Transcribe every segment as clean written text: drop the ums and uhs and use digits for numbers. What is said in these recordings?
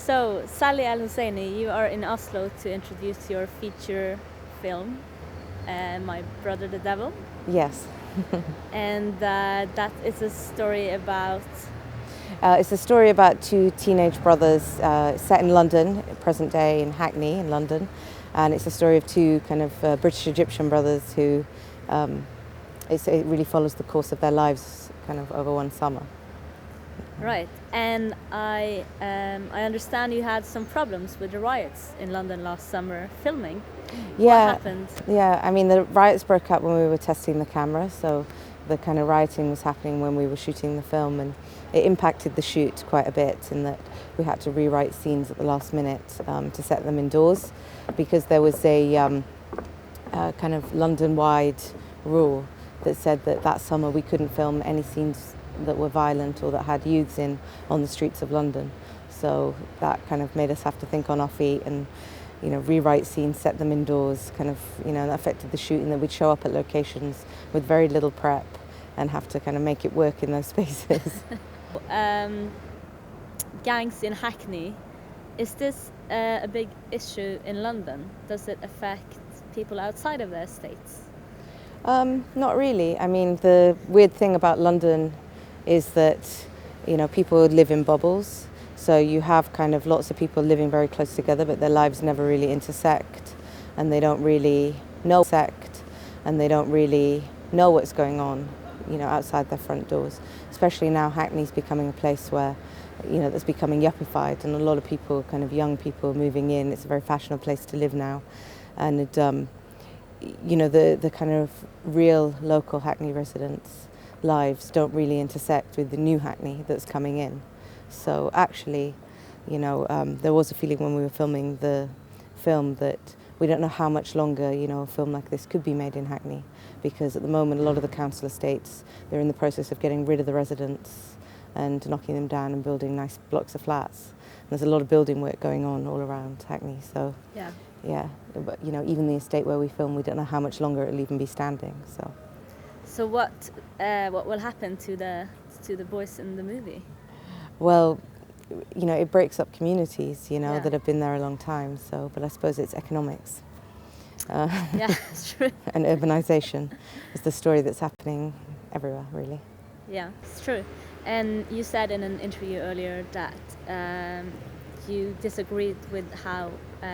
So, Sally Alhosaini, you are in Oslo to introduce your feature film, My Brother the Devil. Yes. And that is a story about... It's a story about two teenage brothers set in London, present day in Hackney in London. And it's a story of two kind of British Egyptian brothers who it really follows the course of their lives kind of over one summer. Right, and I understand you had some problems with the riots in London last summer filming. Yeah, what happened? Yeah, I mean the riots broke out when we were testing the camera, so the kind of rioting was happening when we were shooting the film, and it impacted the shoot quite a bit in that we had to rewrite scenes at the last minute to set them indoors, because there was a kind of London-wide rule that said that summer we couldn't film any scenes that were violent or that had youths on the streets of London. So that kind of made us have to think on our feet and, you know, rewrite scenes, set them indoors, kind of, you know, that affected the shooting, that we'd show up at locations with very little prep and have to kind of make it work in those spaces. Gangs in Hackney, is this a big issue in London? Does it affect people outside of the estates? Not really. I mean, the weird thing about London is that, you know, people live in bubbles. So you have kind of lots of people living very close together, but their lives never really intersect, and they don't really know what's going on, you know, outside their front doors. Especially now, Hackney's becoming a place where, you know, that's becoming yuppified, and a lot of people, kind of young people, moving in. It's a very fashionable place to live now, and you know, the kind of real local Hackney residents' lives don't really intersect with the new Hackney that's coming in. So actually, you know, there was a feeling when we were filming the film that we don't know how much longer, you know, a film like this could be made in Hackney, because at the moment a lot of the council estates, they're in the process of getting rid of the residents and knocking them down and building nice blocks of flats. And there's a lot of building work going on all around Hackney, so yeah, but you know, even the estate where we film, we don't know how much longer it'll even be standing. So what will happen to the boys in the movie? Well, you know, it breaks up communities, you know, that have been there a long time. So, but I suppose it's economics. Yeah, it's true. And urbanisation is the story that's happening everywhere, really. Yeah, it's true. And you said in an interview earlier that you disagreed with how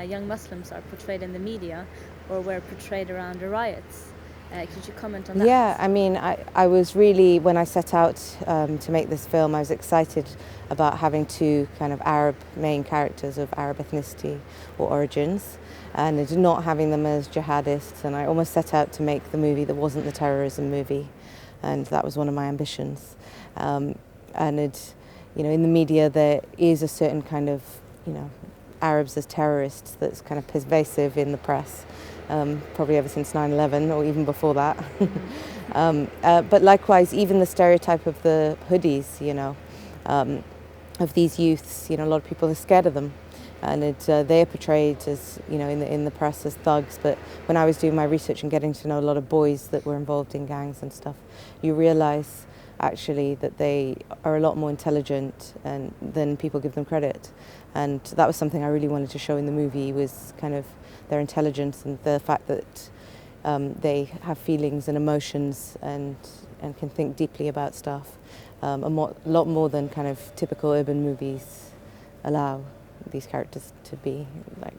young Muslims are portrayed in the media or were portrayed around the riots. Could you comment on that? Yeah, I mean, I was really, when I set out to make this film, I was excited about having two kind of Arab main characters of Arab ethnicity or origins, and not having them as jihadists. And I almost set out to make the movie that wasn't the terrorism movie, and that was one of my ambitions. You know, in the media there is a certain kind of, you know, Arabs as terrorists that's kind of pervasive in the press, probably ever since 9/11 or even before that. But likewise, even the stereotype of the hoodies, you know, of these youths, you know, a lot of people are scared of them, and they're portrayed as, you know, in the press as thugs. But when I was doing my research and getting to know a lot of boys that were involved in gangs and stuff, you realise actually that they are a lot more intelligent than people give them credit. And that was something I really wanted to show in the movie, was kind of their intelligence and the fact that they have feelings and emotions and can think deeply about stuff, a lot more than kind of typical urban movies allow these characters to be like.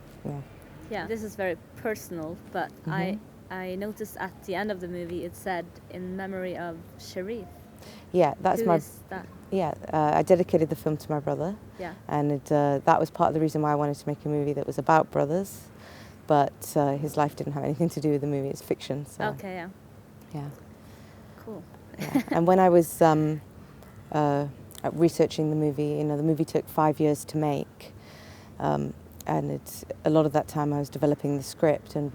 Yeah, this is very personal, but I noticed at the end of the movie it said in memory of Sharif. Yeah, that's Who is that? Yeah, I dedicated the film to my brother. Yeah. And that was part of the reason why I wanted to make a movie that was about brothers, but his life didn't have anything to do with the movie. It's fiction. So. Okay, yeah. Yeah. Cool. Yeah. And when I was researching the movie, you know, the movie took 5 years to make, and a lot of that time I was developing the script and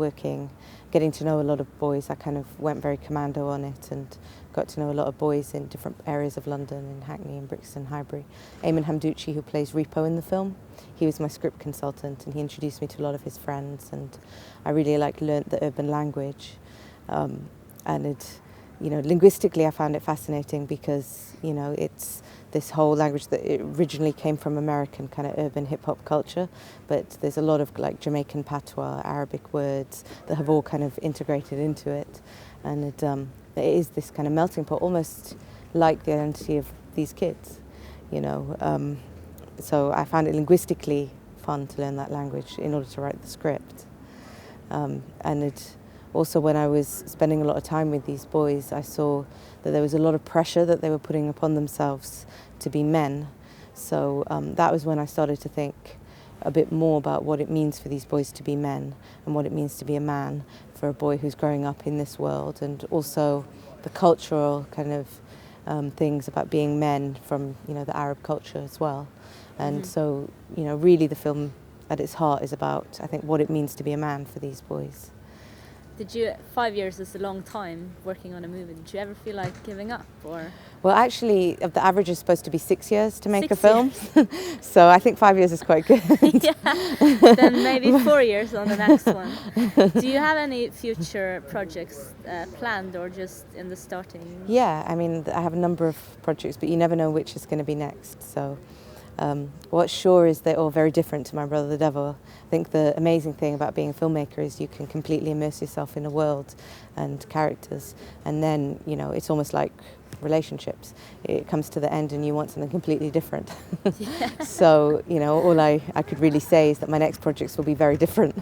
getting to know a lot of boys. I kind of went very commando on it and got to know a lot of boys in different areas of London, in Hackney and Brixton, Highbury. Eamon Hamdouchi, who plays Repo in the film, he was my script consultant, and he introduced me to a lot of his friends, and I really learnt the urban language. You know, linguistically I found it fascinating because, you know, this whole language that it originally came from American kind of urban hip-hop culture, but there's a lot of like Jamaican patois, Arabic words that have all kind of integrated into it, and it is this kind of melting pot, almost like the identity of these kids, you know. So I found it linguistically fun to learn that language in order to write the script. And it also, when I was spending a lot of time with these boys, I saw that there was a lot of pressure that they were putting upon themselves to be men. So that was when I started to think a bit more about what it means for these boys to be men and what it means to be a man for a boy who's growing up in this world, and also the cultural kind of things about being men from, you know, the Arab culture as well. And so, you know, really the film at its heart is about, I think, what it means to be a man for these boys. 5 years is a long time working on a movie. Did you ever feel like giving up, or? Well, actually, the average is supposed to be 6 years to make 6 a film. So I think 5 years is quite good. Yeah, then maybe 4 years on the next one. Do you have any future projects planned, or just in the starting? Yeah, I mean, I have a number of projects, but you never know which is going to be next. So what's sure is they're all very different to My Brother the Devil. I think the amazing thing about being a filmmaker is you can completely immerse yourself in a world and characters, and then, you know, it's almost like relationships. It comes to the end and you want something completely different. Yeah. So, you know, all I could really say is that my next projects will be very different.